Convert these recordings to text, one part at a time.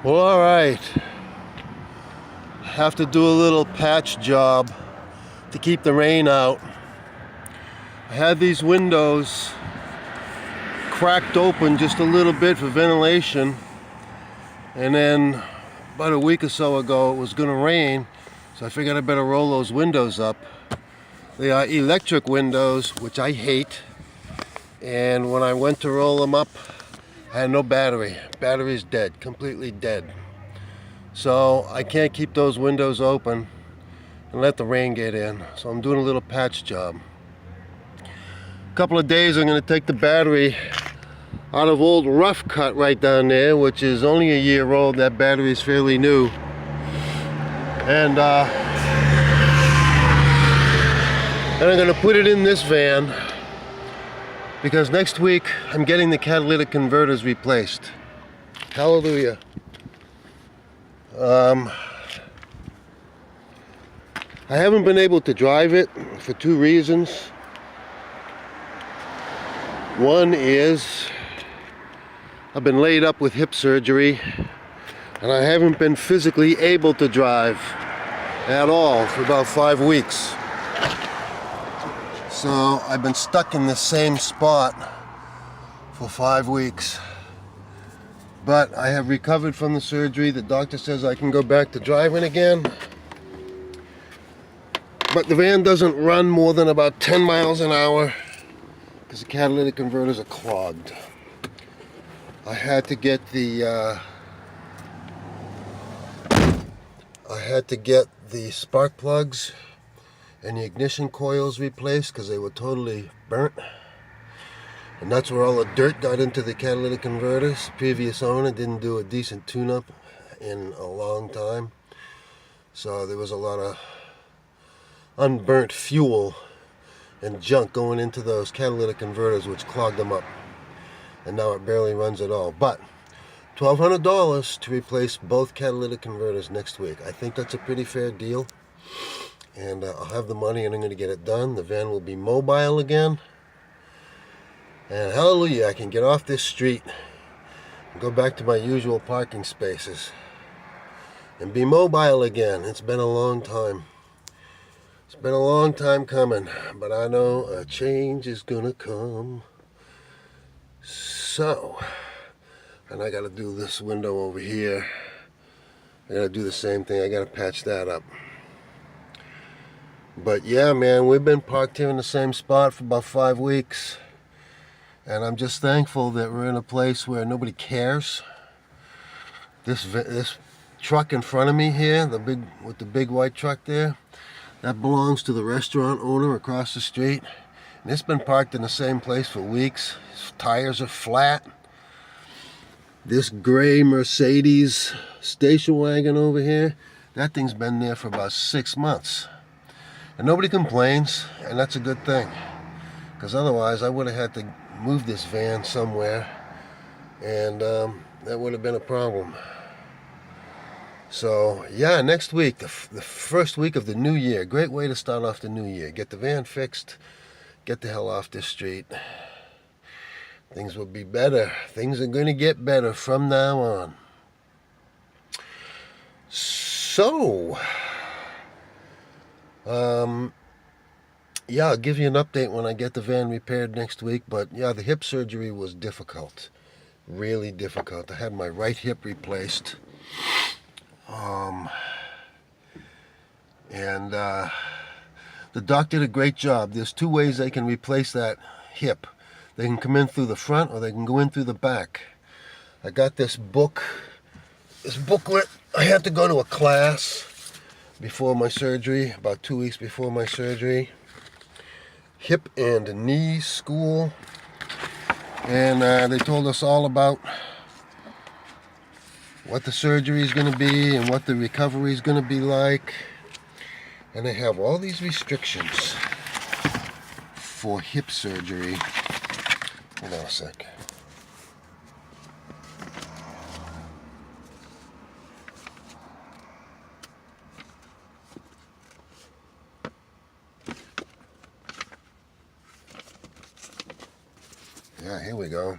Well, all right. Have to do a little patch job to keep the rain out. I had these windows cracked open just a little bit for ventilation, and then about a week or so ago it was going to rain, so I figured I better roll those windows up. They are electric windows, which I hate, and when I went to roll them up, I had no battery. Battery's dead, completely dead. So I can't keep those windows open and let the rain get in. So I'm doing a little patch job. A couple of days I'm going to take the battery out of old Rough Cut right down there, which is only a year old. That battery is fairly new. And I'm going to put it in this van because next week I'm getting the catalytic converters replaced. Hallelujah. I haven't been able to drive it for two reasons. One is I've been laid up with hip surgery and I haven't been physically able to drive at all for about 5 weeks. So I've been stuck in the same spot for 5 weeks. But I have recovered from the surgery. The doctor says I can go back to driving again. But the van doesn't run more than about 10 miles an hour because the catalytic converters are clogged. I had to get the spark plugs and the ignition coils replaced because they were totally burnt. And that's where all the dirt got into the catalytic converters. Previous owner didn't do a decent tune-up in a long time. So there was a lot of unburnt fuel and junk going into those catalytic converters, which clogged them up. And now it barely runs at all. But $1,200 to replace both catalytic converters next week. I think that's a pretty fair deal. And I'll have the money and I'm going to get it done. The van will be mobile again. And hallelujah, I can get off this street and go back to my usual parking spaces and be mobile again. It's been a long time. It's been a long time coming, but I know a change is gonna come. So, and I gotta do this window over here. I gotta do the same thing. I gotta patch that up. But yeah, man, we've been parked here in the same spot for about 5 weeks. And I'm just thankful that we're in a place where nobody cares. This truck in front of me here, with the big white truck there, that belongs to the restaurant owner across the street. And it's been parked in the same place for weeks. His tires are flat. This gray Mercedes station wagon over here, that thing's been there for about 6 months. And nobody complains, and that's a good thing. Because otherwise I would have had to move this van somewhere, and that would have been a problem. So yeah, next week, the first week of the new year, great way to start off the new year. Get the van fixed, get the hell off this street. Things will be better. Things are going to get better from now on. So yeah, I'll give you an update when I get the van repaired next week. But yeah, the hip surgery was difficult. Really difficult. I had my right hip replaced. And the doc did a great job. There's 2 ways they can replace that hip. They can come in through the front or they can go in through the back. I got this booklet. I had to go to a class before my surgery, about 2 weeks before my surgery. Hip and knee school, and they told us all about what the surgery is going to be and what the recovery is going to be like. And they have all these restrictions for hip surgery. Hold on a sec. Yeah, here we go.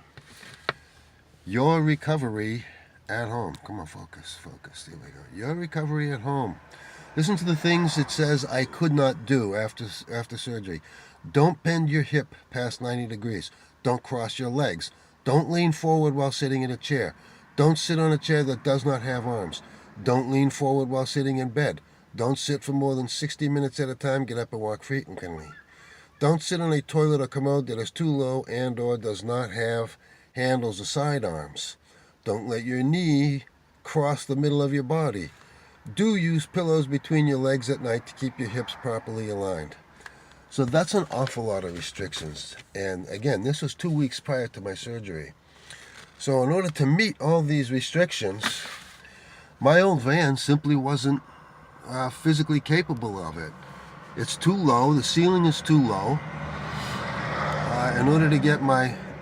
Your recovery At home. Come on, focus. Here we go. Your recovery at home. Listen to the things it says I could not do after surgery. Don't bend your hip past 90 degrees. Don't cross your legs. Don't lean forward while sitting in a chair. Don't sit on a chair that does not have arms. Don't lean forward while sitting in bed. Don't sit for more than 60 minutes at a time. Get up and walk frequently. Don't sit on a toilet or commode that is too low and or does not have handles or sidearms. Don't let your knee cross the middle of your body. Do use pillows between your legs at night to keep your hips properly aligned. So that's an awful lot of restrictions. And again, this was 2 weeks prior to my surgery. So in order to meet all these restrictions, my old van simply wasn't physically capable of it. It's too low. The ceiling is too low. In order to get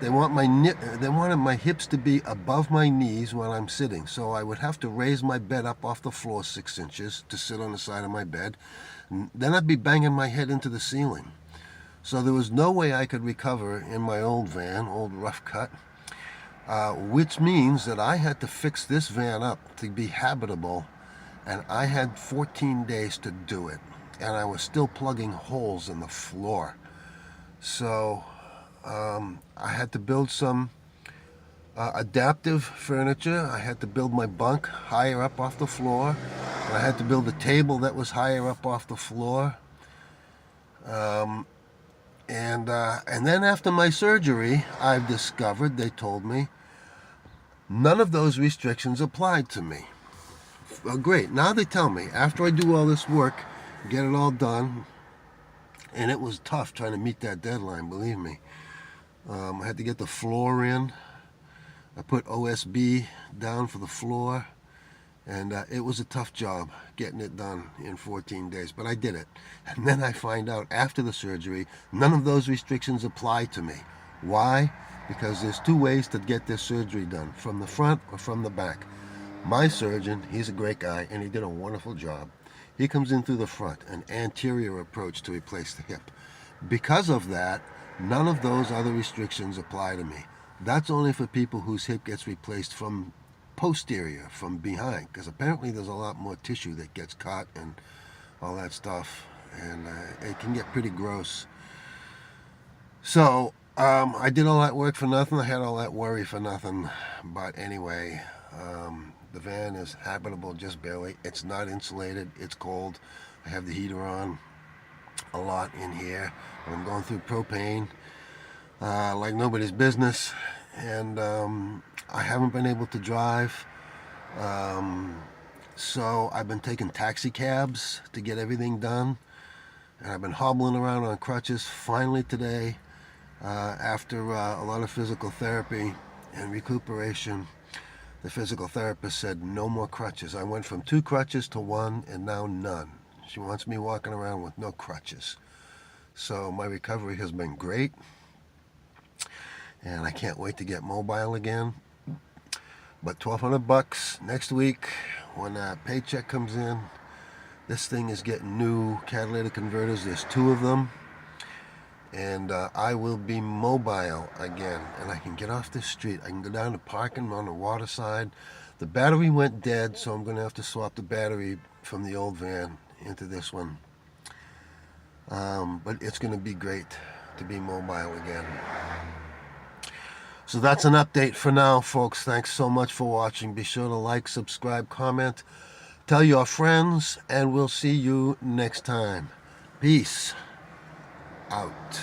they wanted my hips to be above my knees while I'm sitting. So I would have to raise my bed up off the floor 6 inches to sit on the side of my bed. Then I'd be banging my head into the ceiling. So there was no way I could recover in my old van, old rough cut, which means that I had to fix this van up to be habitable, and I had 14 days to do it, and I was still plugging holes in the floor. So I had to build some adaptive furniture. I had to build my bunk higher up off the floor. And I had to build a table that was higher up off the floor. And then after my surgery, I've discovered, they told me, none of those restrictions applied to me. Well, great. Now they tell me, after I do all this work, get it all done, and it was tough trying to meet that deadline, believe me. I had to get the floor in. I put OSB down for the floor, and it was a tough job getting it done in 14 days, but I did it. And then I find out after the surgery, none of those restrictions apply to me. Why? Because there's 2 ways to get this surgery done, from the front or from the back. My surgeon, he's a great guy, and he did a wonderful job. He comes in through the front, an anterior approach to replace the hip. Because of that, none of those other restrictions apply to me. That's only for people whose hip gets replaced from posterior, from behind, because apparently there's a lot more tissue that gets cut and all that stuff, and it can get pretty gross. So I did all that work for nothing. I had all that worry for nothing. But anyway, the van is habitable just barely. It's not insulated. It's cold. I have the heater on a lot in here. I'm going through propane like nobody's business, and I haven't been able to drive. So I've been taking taxi cabs to get everything done, and I've been hobbling around on crutches. Finally today, after a lot of physical therapy and recuperation, the physical therapist said no more crutches. I went from 2 crutches to 1, and now none. She wants me walking around with no crutches. So my recovery has been great, and I can't wait to get mobile again. But $1,200 next week when that paycheck comes in. This thing is getting new catalytic converters. There's 2 of them, and I will be mobile again, and I can get off this street. I can go down to parking on the water side. The battery went dead, so I'm going to have to swap the battery from the old van into this one. But it's going to be great to be mobile again. So that's an update for now, folks. Thanks so much for watching. Be sure to like, subscribe, comment, tell your friends, and we'll see you next time. Peace out.